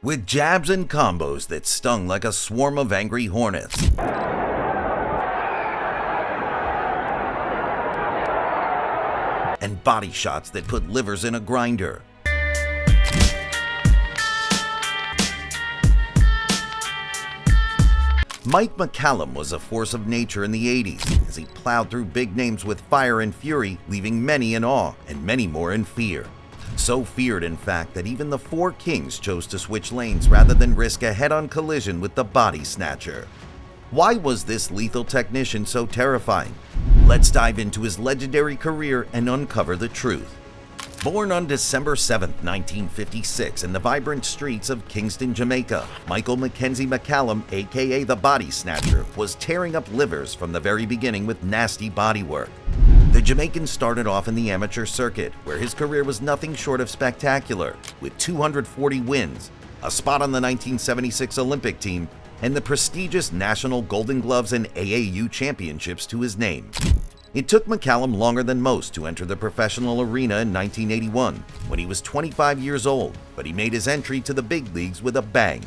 with jabs and combos that stung like a swarm of angry hornets. And body shots that put livers in a grinder. Mike McCallum was a force of nature in the 80s as he plowed through big names with fire and fury, leaving many in awe and many more in fear. So feared, in fact, that even the Four Kings chose to switch lanes rather than risk a head-on collision with the Body Snatcher. Why was this lethal technician so terrifying? Let's dive into his legendary career and uncover the truth. Born on December 7, 1956 in the vibrant streets of Kingston, Jamaica, Michael Mackenzie McCallum, aka the Body Snatcher, was tearing up livers from the very beginning with nasty bodywork. The Jamaican started off in the amateur circuit, where his career was nothing short of spectacular, with 240 wins, a spot on the 1976 Olympic team, and the prestigious National Golden Gloves and AAU championships to his name. It took McCallum longer than most to enter the professional arena in 1981, when he was 25 years old, but he made his entry to the big leagues with a bang.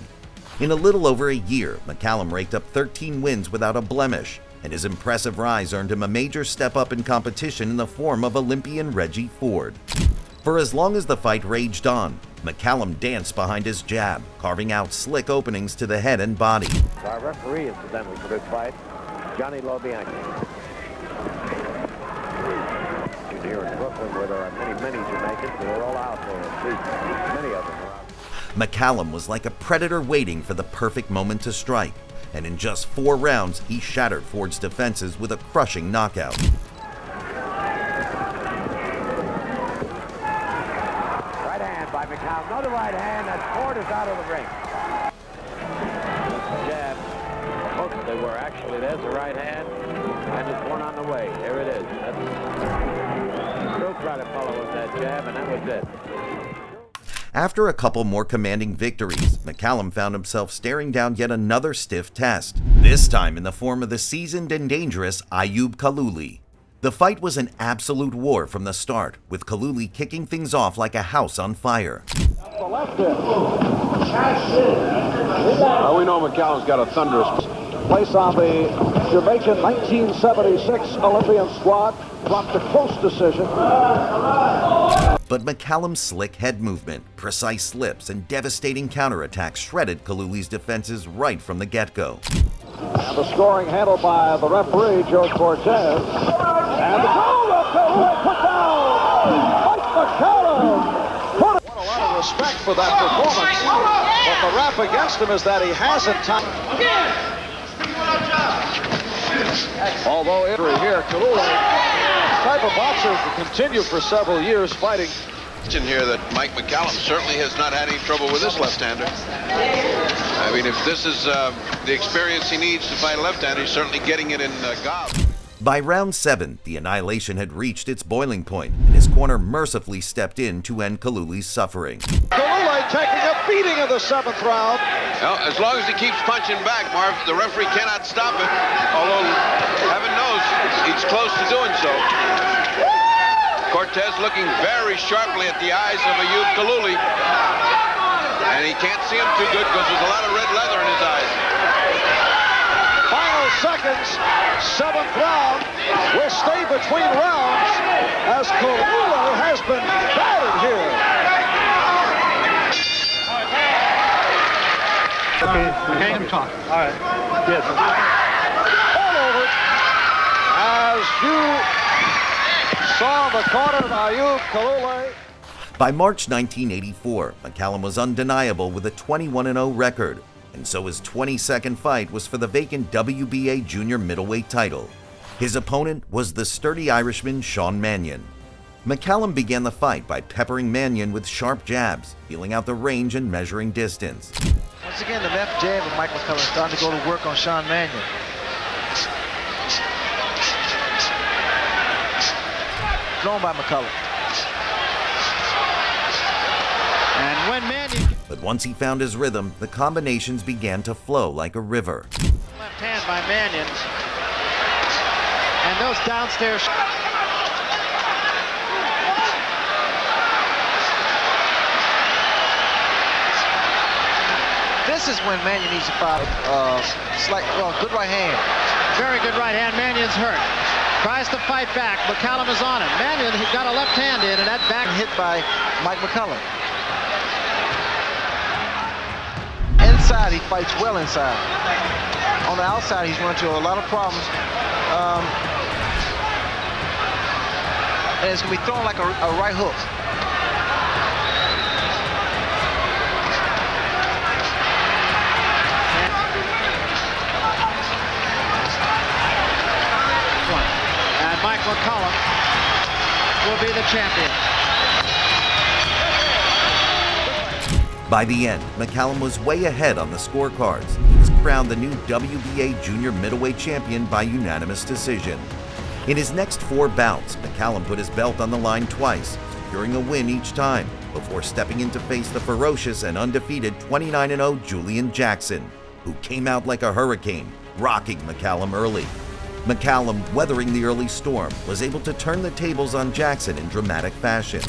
In a little over a year, McCallum raked up 13 wins without a blemish, and his impressive rise earned him a major step up in competition in the form of Olympian Reggie Ford. For as long as the fight raged on, McCallum danced behind his jab, carving out slick openings to the head and body. Our referee, incidentally, for this fight, Johnny Lobianchi. Here in Brooklyn, where there are many Jamaicans, they're all out there. At least many of them are out. McCallum was like a predator waiting for the perfect moment to strike, and in just 4 rounds, he shattered Ford's defenses with a crushing knockout. Right hand by McCallum. Another right hand, and Ford is out of the ring. Jab. Most they were actually. There's the right hand, and there's one on the way. There it is. Still try to follow with that jab, and that was it. After a couple more commanding victories, McCallum found himself staring down yet another stiff test, this time in the form of the seasoned and dangerous Ayub Kaluli. The fight was an absolute war from the start, with Kaluli kicking things off like a house on fire. The left hip. Well, we know McCallum's got a thunderous place on the Jamaican 1976 Olympian squad. Dropped a close decision. But McCallum's slick head movement, precise slips, and devastating counterattacks shredded Kaluli's defenses right from the get-go. And the scoring handled by the referee, Joe Cortez. And the goal of Kaluli put down. Mike McCallum. Want a lot of respect for that performance. But the rap against him is that he hasn't time. Although injury here, Kaluli, type of boxer will continue for several years fighting. Here that Mike McCallum certainly has not had any trouble with this left-hander. I mean, if this is the experience he needs to fight a left-hander, he's certainly getting it in golf. By round 7, the annihilation had reached its boiling point, and his corner mercifully stepped in to end Kaluli's suffering. Kaluli taking a beating in the 7th round. Well, as long as he keeps punching back, Marv, the referee cannot stop it, although heaven knows he's close to doing so. Cortez looking very sharply at the eyes of Ayub Kaluli, and he can't see him too good because there's a lot of red leather in his eyes. Final seconds, 7th round. We'll stay between rounds as Kaluli has been battered here. Okay, let him talk. All right. Yes. All over. As you saw the corner of Ayub Kaluli. By March 1984, McCallum was undeniable with a 21-0 record, and so his 22nd fight was for the vacant WBA junior middleweight title. His opponent was the sturdy Irishman Sean Mannion. McCallum began the fight by peppering Mannion with sharp jabs, feeling out the range and measuring distance. Once again, the left jab of Mike McCallum starting to go to work on Sean Mannion. Thrown by McCallum. And when Mannion... But once he found his rhythm, the combinations began to flow like a river. Left hand by Mannion. And those downstairs... This is when Mannion needs to fire good right hand. Very good right hand. Mannion's hurt. Tries to fight back. McCallum is on him. Mannion, he got a left hand in, and that back Hit by Mike McCallum. Inside, he fights well inside. On the outside, he's run into a lot of problems. And it's going to be thrown like a right hook. And Mike McCallum will be the champion. By the end, McCallum was way ahead on the scorecards. He was crowned the new WBA junior middleweight champion by unanimous decision. In his next 4 bouts, McCallum put his belt on the line twice, securing a win each time, before stepping in to face the ferocious and undefeated 29-0 Julian Jackson, who came out like a hurricane, rocking McCallum early. McCallum, weathering the early storm, was able to turn the tables on Jackson in dramatic fashion.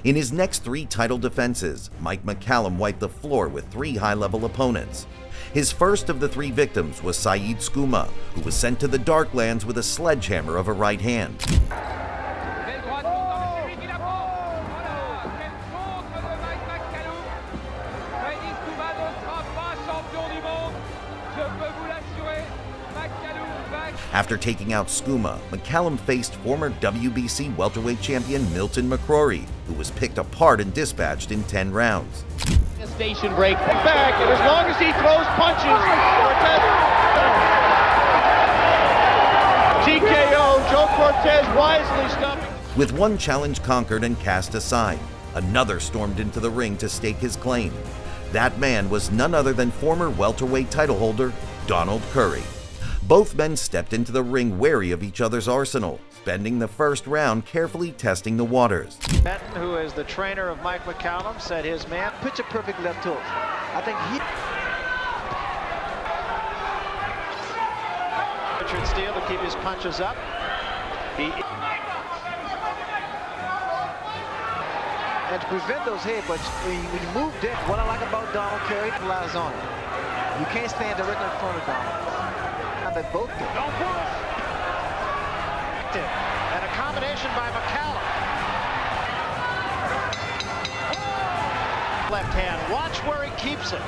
In his next 3 title defenses, Mike McCallum wiped the floor with 3 high-level opponents. His first of the 3 victims was Saeed Skouma, who was sent to the Darklands with a sledgehammer of a right hand. After taking out Skouma, McCallum faced former WBC welterweight champion Milton McCrory, who was picked apart and dispatched in 10 rounds. Station break back, and as long as he throws punches, TKO, Joe Cortez wisely stopping. With one challenge conquered and cast aside, another stormed into the ring to stake his claim. That man was none other than former welterweight title holder Donald Curry. Both men stepped into the ring wary of each other's arsenal, spending the first round carefully testing the waters. Benton, who is the trainer of Mike McCallum, said his man Picture perfect left hook. I think Richard Steele to keep his punches up. And to prevent those headbutts, when you move down, what I like about Donald Curry relies on it. You can't stand directly in front of Donald. They both do. And a combination by McCallum. Left hand. Watch where he keeps it.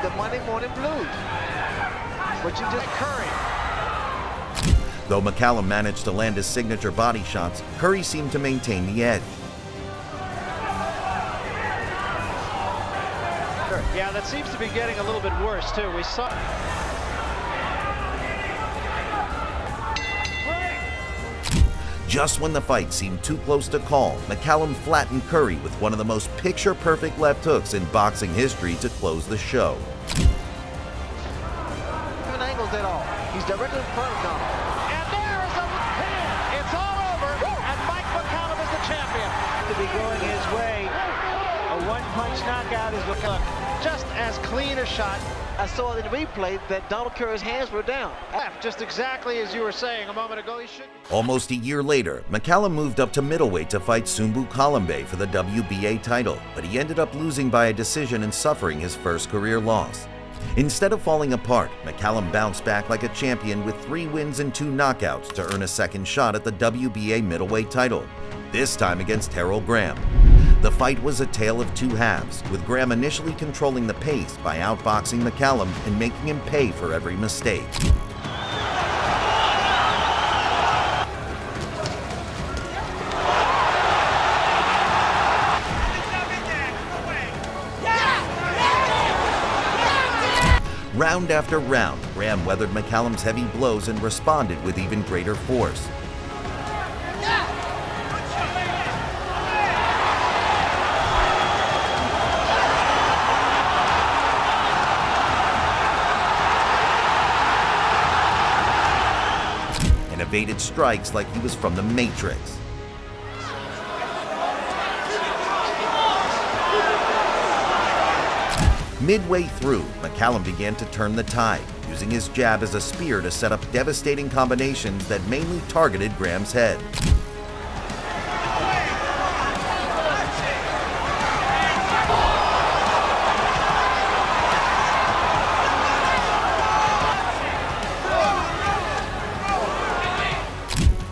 The Monday Morning Blues. But you just Curry. Though McCallum managed to land his signature body shots, Curry seemed to maintain the edge. Yeah, that seems to be getting a little bit worse, too. We saw... Just when the fight seemed too close to call, McCallum flattened Curry with one of the most picture-perfect left hooks in boxing history to close the show. Different angles at all. He's directly in front of Donald. And there is a pin. It's all over, and Mike McCallum is the champion. To be going his way. A one-punch knockout is looking just as clean a shot I saw in the replay that Donald Curry's hands were down. Just exactly as you were saying a moment ago, he should. Almost a year later, McCallum moved up to middleweight to fight Sumbu Kalambe for the WBA title, but he ended up losing by a decision and suffering his first career loss. Instead of falling apart, McCallum bounced back like a champion with 3 wins and 2 knockouts to earn a second shot at the WBA middleweight title, this time against Harold Graham. The fight was a tale of 2 halves, with Graham initially controlling the pace by outboxing McCallum and making him pay for every mistake. Round after round, Graham weathered McCallum's heavy blows and responded with even greater force. And evaded strikes like he was from the Matrix. Midway through, McCallum began to turn the tide, using his jab as a spear to set up devastating combinations that mainly targeted Graham's head.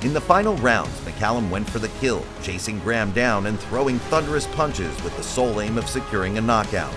In the final rounds, McCallum went for the kill, chasing Graham down and throwing thunderous punches with the sole aim of securing a knockout.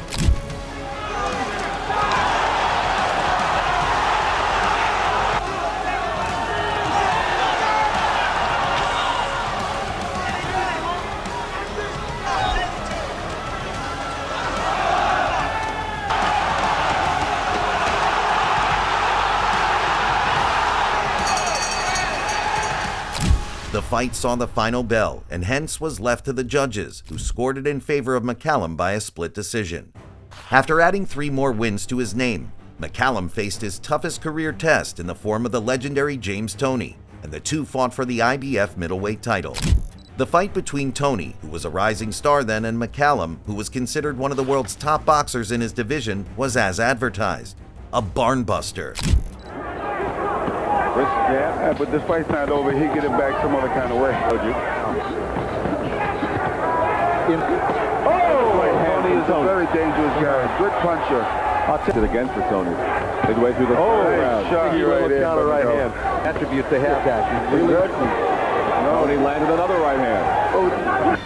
The fight saw the final bell, and hence was left to the judges, who scored it in favor of McCallum by a split decision. After adding 3 more wins to his name, McCallum faced his toughest career test in the form of the legendary James Toney, and the two fought for the IBF middleweight title. The fight between Toney, who was a rising star then, and McCallum, who was considered one of the world's top boxers in his division, was as advertised: a barnbuster. Yeah, but this fight's not over. He get it back some other kind of way. Tony is a very dangerous guy. Good puncher. I'll take it again for Tony. Midway through the round. Shot you right there. Counter right hand. Attributes they have that. He's really good. No, and he landed another right hand.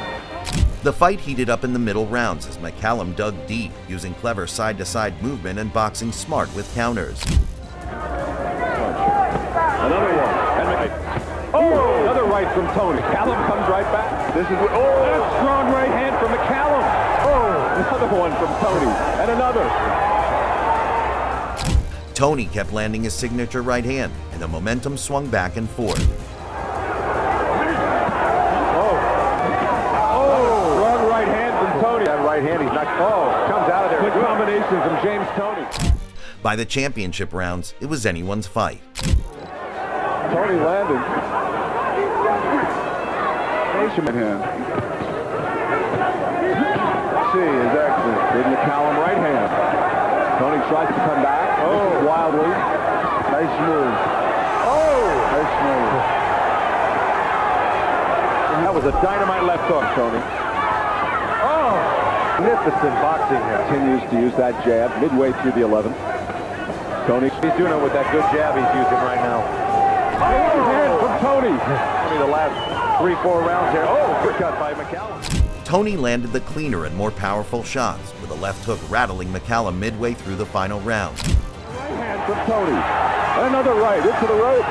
The fight heated up in the middle rounds as McCallum dug deep, using clever side-to-side movement and boxing smart with counters. Another one. And another right from Tony. McCallum comes right back. This is what, A strong right hand from McCallum. Another one from Tony. And another. Toney kept landing his signature right hand, and the momentum swung back and forth. Strong right hand from Tony. That right hand, he's not. Comes out of there. Good combination from James Toney. By the championship rounds, it was anyone's fight. Tony landed. See, exactly. Did McCallum right hand. Tony tries to come back. Wildly. Nice move. Nice move. That was a dynamite left hook, Tony. Magnificent boxing here. Continues to use that jab midway through the 11th. Tony, he's doing it with that good jab he's using right now. Hand from Tony. The last 3-4 rounds here. Good cut by McCallum. Toney landed the cleaner and more powerful shots, with a left hook rattling McCallum midway through the final round. Right hand from Tony. And another right into the rope.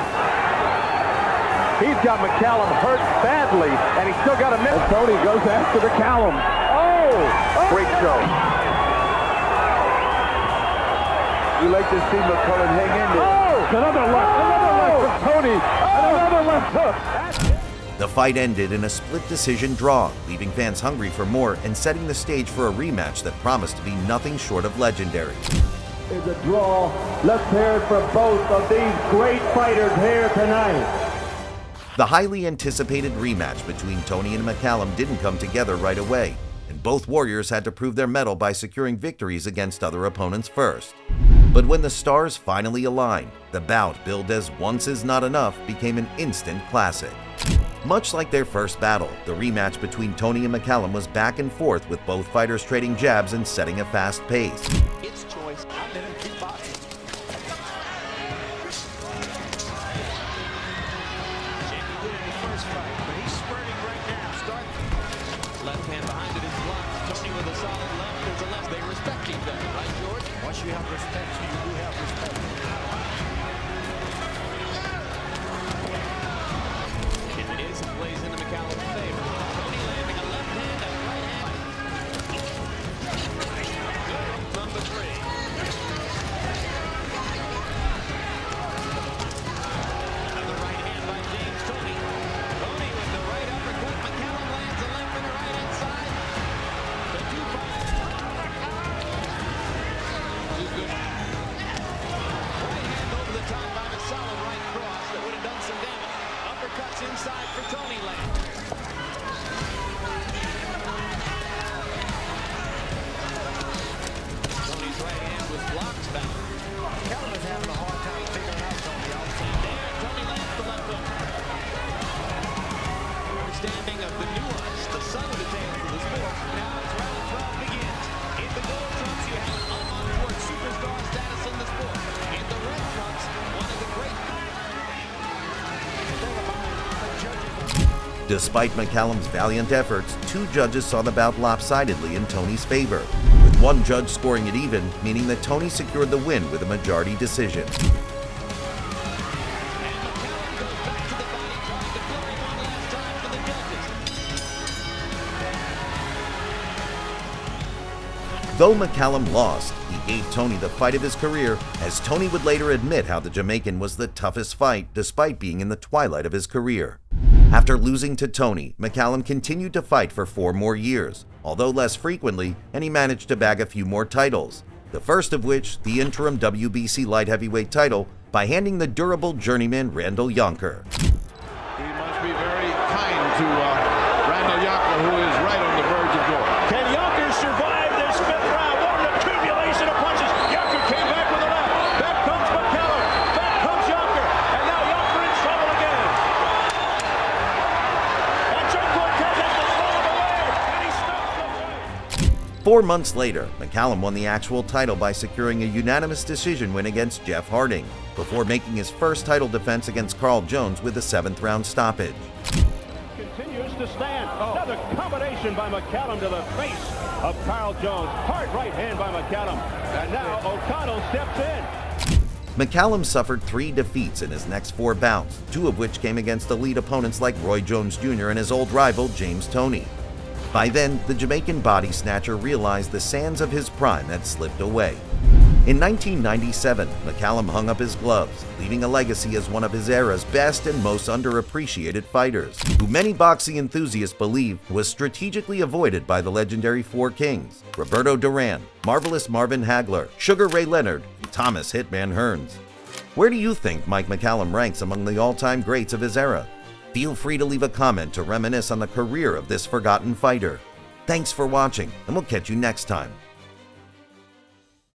He's got McCallum hurt badly, and he's still got a minute. And Tony goes after McCallum. Great show. You like to see McCallum hang in there. Another left from Tony. And another left hook. The fight ended in a split decision draw, leaving fans hungry for more and setting the stage for a rematch that promised to be nothing short of legendary. Is a draw. Let's hear it from both of these great fighters here tonight. The highly anticipated rematch between Toney and McCallum didn't come together right away, and both warriors had to prove their mettle by securing victories against other opponents first. But when the stars finally aligned, the bout billed as Once Is Not Enough became an instant classic. Much like their first battle, the rematch between Tony and McCallum was back and forth, with both fighters trading jabs and setting a fast pace. It's choice. I've been in kickboxing. Jimmy did in the first fight, but he's spurting right now. Left hand behind it is blocked. Tony with a solid left. There's a left. They respect each other, right, George? Once you have respect, you do have respect. Plays into McCallum's favor. Tony landing a left hand and right hand. Good. Number 3. Another right hand by James Tony. Tony with the right uppercut. McCallum lands a left and a right inside. The 2-5. Too good. Right hand over the top by a solid right cross that would have done some damage. Uppercuts inside for Tony land. Tony's right hand was blocked back. McCallum is having a hard time figuring out Tony outside there. Tony lands the left hook. Understanding of the nuance, the subtle details of the sport. Now it's round 12 begins. In the gold trunks, you have an on-court superstar status in the sport. In the red trunks, one of the great. Despite McCallum's valiant efforts, 2 judges saw the bout lopsidedly in Tony's favor, with one judge scoring it even, meaning that Tony secured the win with a majority decision. Though McCallum lost, he gave Tony the fight of his career, as Tony would later admit how the Jamaican was the toughest fight despite being in the twilight of his career. After losing to Tony, McCallum continued to fight for 4 more years, although less frequently, and he managed to bag a few more titles. The first of which, the interim WBC light heavyweight title, by handing the durable journeyman Randall Yonker. He must be very kind to Randall Yonker, who is right on the verge of glory. Can Yonker survive this 5th round? What an accumulation of punches. Yonker came back with a left. Back comes McCallum. Back comes Yonker. And now Yonker in trouble again. And Joe Cortez has to throw him away. And he stops the fight. 4 months later, McCallum won the actual title by securing a unanimous decision win against Jeff Harding, before making his first title defense against Carl Jones with a 7th round stoppage. Continues to stand. Another combination by McCallum to the face of Carl Jones. Hard right hand by McCallum. And now O'Connell steps in. McCallum suffered 3 defeats in his next 4 bouts, 2 of which came against elite opponents like Roy Jones Jr. and his old rival James Toney. By then, the Jamaican Body Snatcher realized the sands of his prime had slipped away. In 1997, McCallum hung up his gloves, leaving a legacy as one of his era's best and most underappreciated fighters, who many boxing enthusiasts believe was strategically avoided by the legendary 4 Kings: Roberto Duran, Marvelous Marvin Hagler, Sugar Ray Leonard, and Thomas Hitman Hearns. Where do you think Mike McCallum ranks among the all-time greats of his era? Feel free to leave a comment to reminisce on the career of this forgotten fighter. Thanks for watching, and we'll catch you next time.